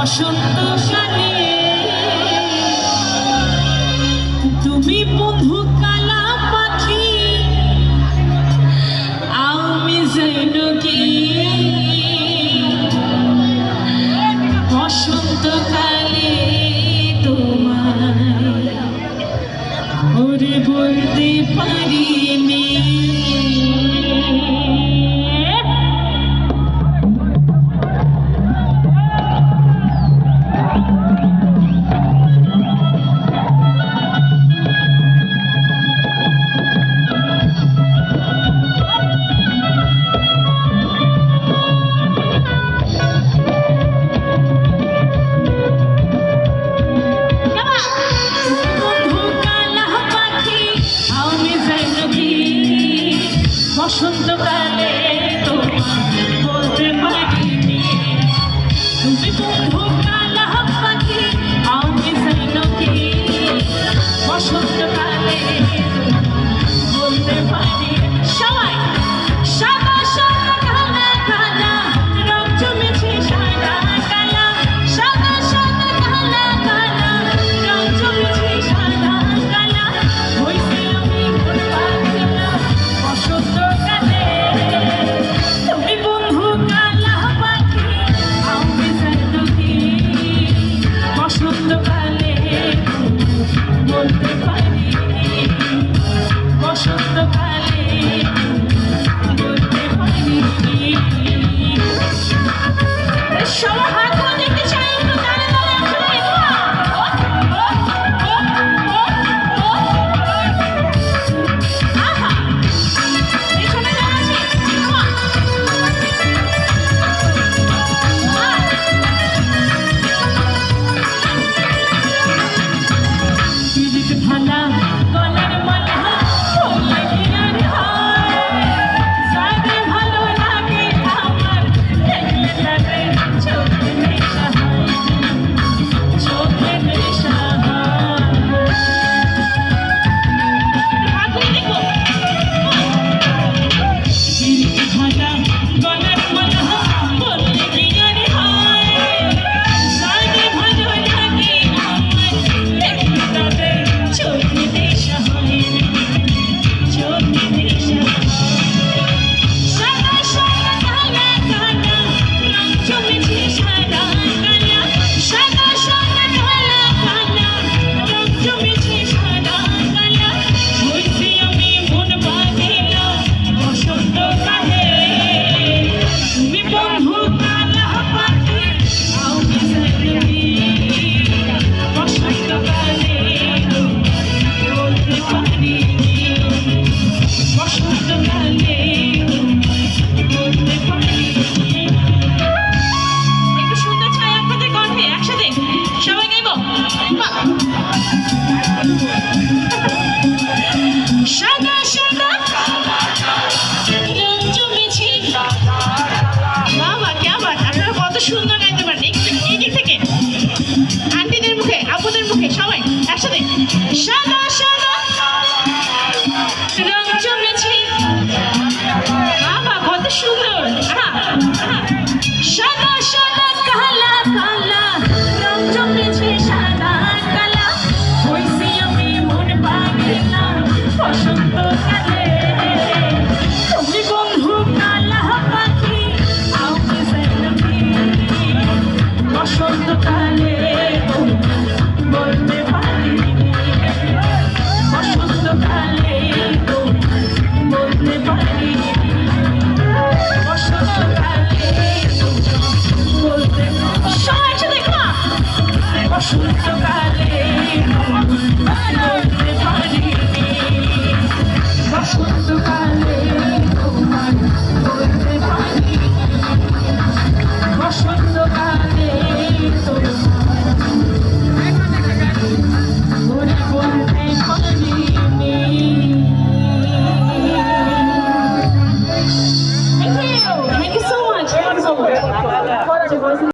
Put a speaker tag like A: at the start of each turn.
A: বসন্তকালে তুমি বন্ধু কালা পাখি আমি জৈনকি বসন্তকালে তোমায় ওরে বলতে পারিনি বসন্তকালে তোমায় বলতে পারিনি তুমি বন্ধু কালা পাখি আমি জৈনকি বসন্তকালে বলতে পারি সবাই সাদা সাদা কালা কালা রং জমেছে সাদা কালা সাদা সাদা কালা কালা রং জমেছে সাদা কালা হইতে আমি ঘুরবা বসন্ত তুমি বন্ধু কালা পাখি আমি জৈনকি বসন্তকালে বলতে পারিনি বসন্তকালে বলতে পারিনি সবাই হাত ধরে দেখতে চাই একটু তালে তালে সুন্দর গাইতে পারেন এই দিক থেকে আন্টিদের মুখে আপুদের মুখে সবাই একসাথে সাদা সাদা রং জমেছে বাবা কত সুন্দর সাদা